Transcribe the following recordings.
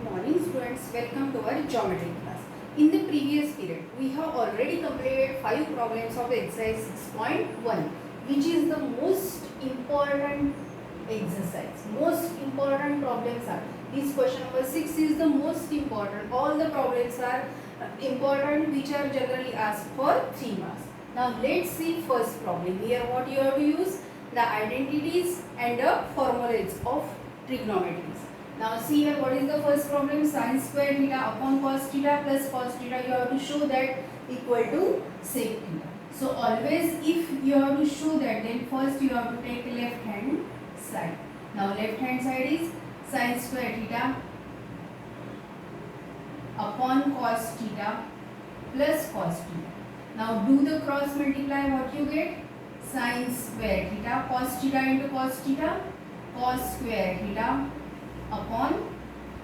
morning students, welcome to our geometry class. In the previous period, we have already completed 5 problems of exercise 6.1, which is the most important exercise. Most important problems are, this question number 6 is the most important. All the problems are important, which are generally asked for 3 marks. Now let's see first problem. Here what you have to use, the identities and the formulas of trigonometries. Now see here, what is the first problem? Sin square theta upon cos theta plus cos theta, you have to show that equal to sec theta. So always if you have to show that, then first you have to take left hand side. Now left hand side is sin square theta upon cos theta plus cos theta. Now do the cross multiply, what you get? Sin square theta, cos theta into cos theta, cos square theta upon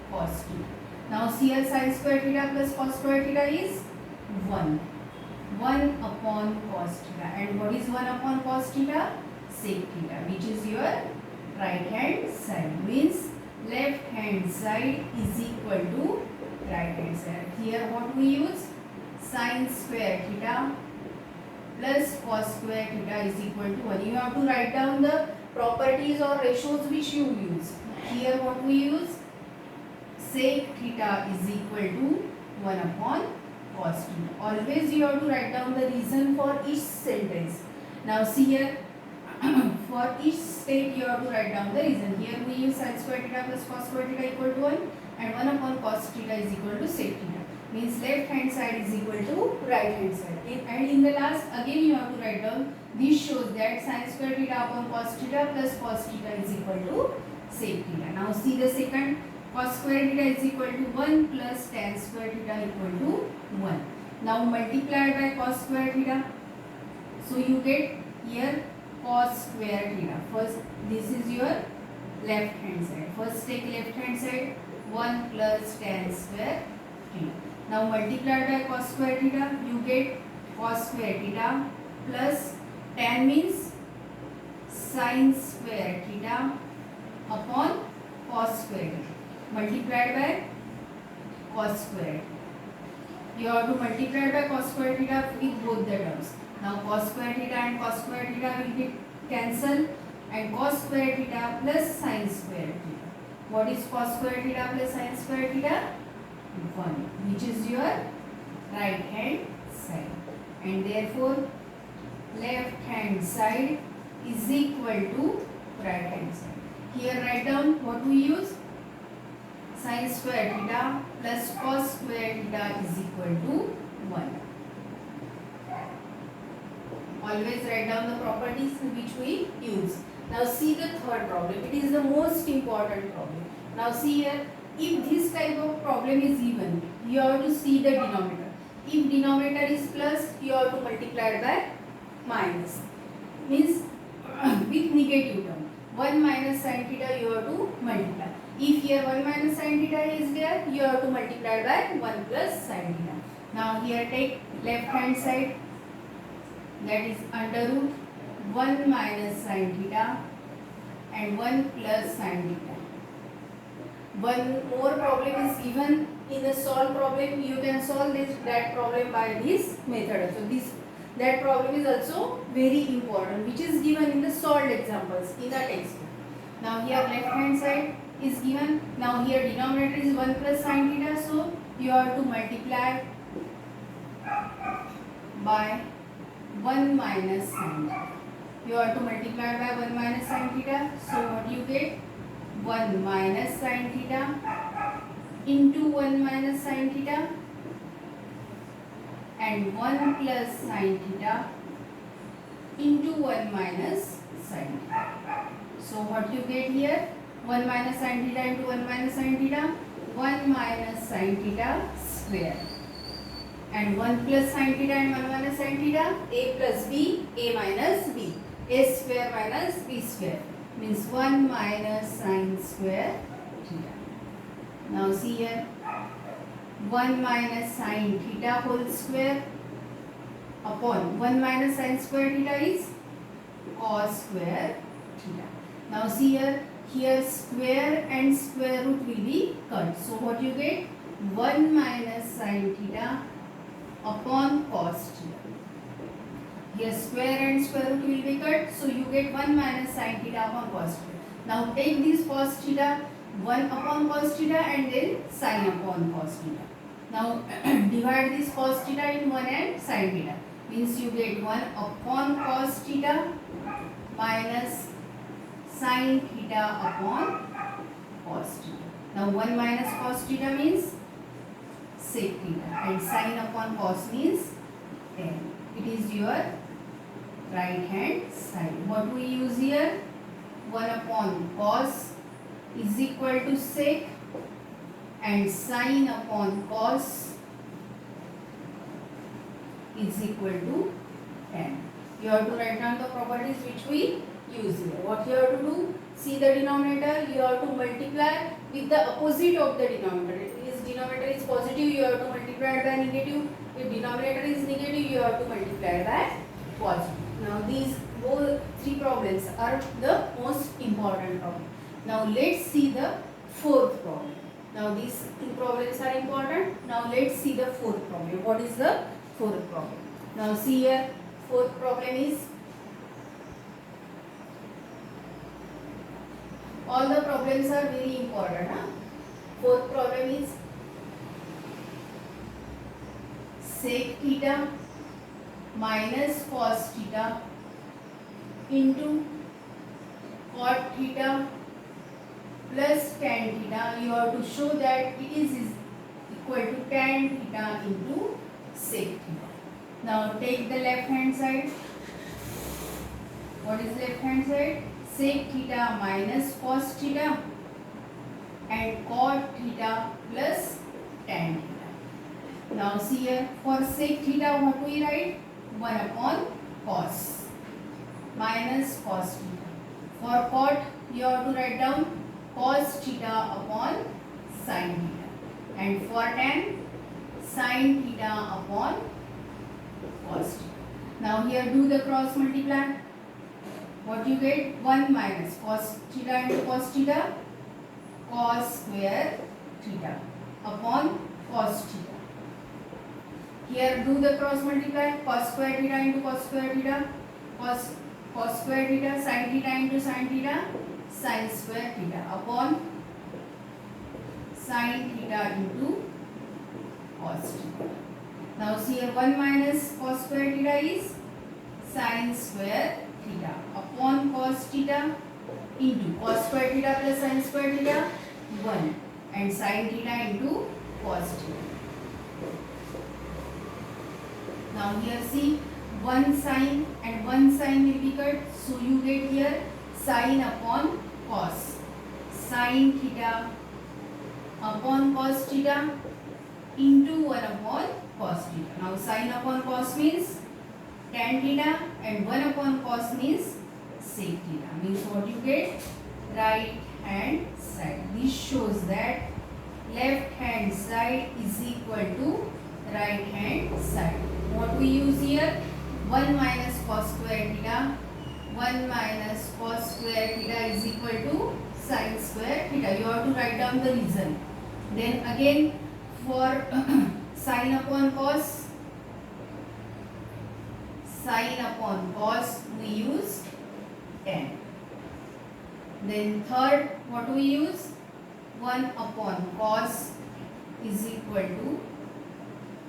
cos theta. Now see here, sin square theta plus cos square theta is 1. 1 upon cos theta. And what is 1 upon cos theta? Sec theta, which is your right hand side. Means left hand side is equal to right hand side. Here what we use? Sin square theta plus cos square theta is equal to 1. You have to write down the properties or ratios which you use. Here what we use? Sec theta is equal to 1 upon cos theta. Always you have to write down the reason for each sentence. Now see here, for each step you have to write down the reason. Here we use sin square theta plus cos square theta equal to 1 and 1 upon cos theta is equal to sec theta. Means left hand side is equal to right hand side. And in the last again you have to write down, this shows that sin square theta upon cos theta plus cos theta is equal to sec theta. Now see the second, cos square theta is equal to 1 plus tan square theta equal to 1. Now multiplied by cos square theta. So you get here cos square theta. First this is your left hand side. First take left hand side, 1 plus tan square theta. Now multiplied by cos square theta, you get cos square theta plus tan means sin square theta upon cos square theta multiplied by cos square. You have to multiply by cos square theta with both the terms. Now cos square theta and cos square theta will get cancelled and cos square theta plus sin square theta. What is cos square theta plus sin square theta? 1, which is your right hand side. And therefore left hand side is equal to right hand side. Here write down what we use, sin square theta plus cos square theta is equal to 1. Always write down the properties which we use. Now see the third problem. It is the most important problem. Now see here, if this type of problem is even, you have to see the denominator. If denominator is plus, you have to multiply by minus. Means with negative term. 1 minus sin theta you have to multiply. If here 1 minus sin theta is there, you have to multiply by 1 plus sin theta. Now here take left hand side, that is under root 1 minus sin theta and 1 plus sin theta. One more problem is given in the solve problem. You can solve that problem by this method. So that problem is also very important, which is given in the solved examples in the textbook. Now here left hand side is given. Now here denominator is 1 plus sin theta, so you have to multiply by 1 minus sin theta. You have to multiply by 1 minus sin theta. So what you get? 1 minus sin theta into 1 minus sin theta and 1 plus sin theta into 1 minus sin theta. So what you get here? 1 minus sin theta into 1 minus sin theta, 1 minus sin theta square. And 1 plus sin theta and 1 minus sin theta, a plus b, a minus b, a square minus b square. Means 1 minus sin square theta. Now see here, 1 minus sin theta whole square upon 1 minus sin square theta is cos square theta. Now see here, here square and square root will be cut. So what you get? 1 minus sin theta upon cos theta. Here square and square root will be cut. So you get 1 minus sin theta upon cos theta. Now take this cos theta, 1 upon cos theta and then sin upon cos theta. Now divide this cos theta in 1 and sin theta. Means you get 1 upon cos theta minus sin theta upon cos theta. Now 1 minus cos theta means sec theta and sin upon cos means tan. It is your right hand side. What we use here? 1 upon cos is equal to sec and sin upon cos is equal to tan. You have to write down the properties which we use here. What you have to do? See the denominator, you have to multiply with the opposite of the denominator. If denominator is positive, you have to multiply by negative. If denominator is negative, you have to multiply by positive. Now these both three problems are the most important problem. Now let's see the fourth problem. Now these two problems are important. Now let's see the fourth problem. What is the fourth problem? Now see here, fourth problem is, all the problems are very important. Fourth problem is sec theta minus cos theta into cot theta plus tan theta. You have to show that it is equal to tan theta into sec theta. Now take the left hand side. What is left hand side? Sec theta minus cos theta and cot theta plus tan theta. Now see here, for sec theta what we write? 1 upon cos minus cos theta. For cot you have to write down cos theta upon sin theta. And for tan, sin theta upon cos theta. Now here do the cross multiply. What you get? 1 minus cos theta into cos theta, cos square theta upon cos theta. Here do the cross multiply. Cos square theta into cos square theta, cos square theta, sin theta into sin theta, sin square theta upon sin theta into cos theta. Now see here, 1 minus cos square theta is sin square theta upon cos theta into cos square theta plus sin square theta 1 and sin theta into cos theta. Now here see, 1 sin and 1 sin will be cut, so you get here sin upon cos, sin theta upon cos theta into 1 upon cos theta. Now sin upon cos means tan theta and 1 upon cos means sec theta. Means what you get? Right hand side. This shows that left hand side is equal to right hand side. What we use here? 1 minus cos square theta, 1 minus cos square theta is equal to sin square theta. You have to write down the reason. Then again for sin upon cos, we use tan. Then third, what we use? 1 upon cos is equal to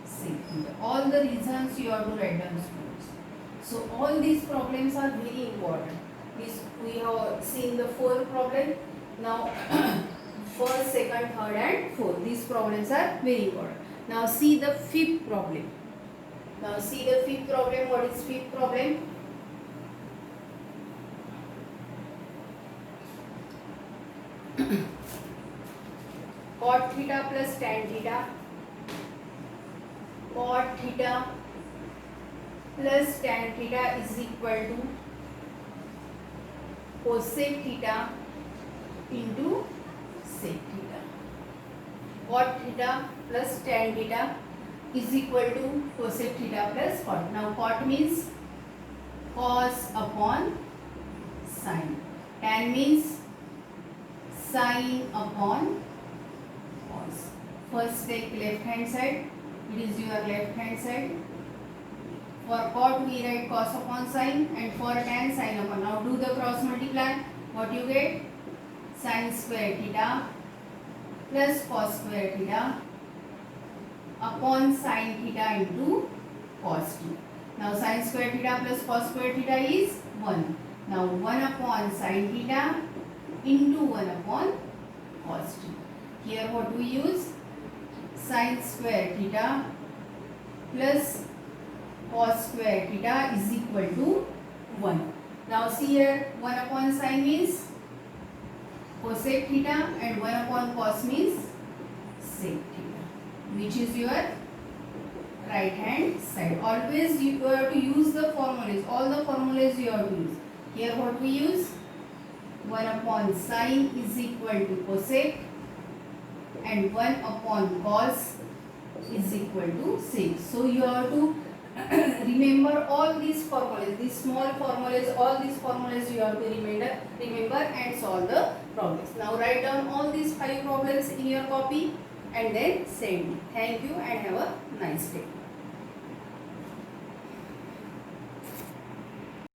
sec theta. All the reasons you have to write down, students. So all these problems are very important. This we have seen the fourth problem. Now first, second, third and fourth. These problems are very important. Now see the fifth problem. Now see the fifth problem. What is fifth problem? Cot theta plus tan theta, cot theta plus tan theta is equal to cosec theta into sec theta. Cot theta plus tan theta is equal to cosec theta plus cot. Now cot means cos upon sin. Tan means sine upon cos. First take left hand side. It is your left hand side. For cot we write cos upon sine, and for tan sine upon. Now do the cross multiply. What you get? Sine square theta plus cos square theta upon sine theta into cos theta. Now sine square theta plus cos square theta is 1. Now 1 upon sine theta into 1 upon cos theta. Here what we use? Sine square theta plus cos square theta is equal to 1. Now see here, 1 upon sine means cosec theta and 1 upon cos means sec theta, which is your right hand side. Always you have to use the formulas. All the formulas you have to use. Here what we use? 1 upon sine is equal to cosec and 1 upon cos is equal to sec. So you have to remember all these formulas, these small formulas, all these formulas you have to remember and solve the problems. Now write down all these 5 problems in your copy and then send me. Thank you and have a nice day.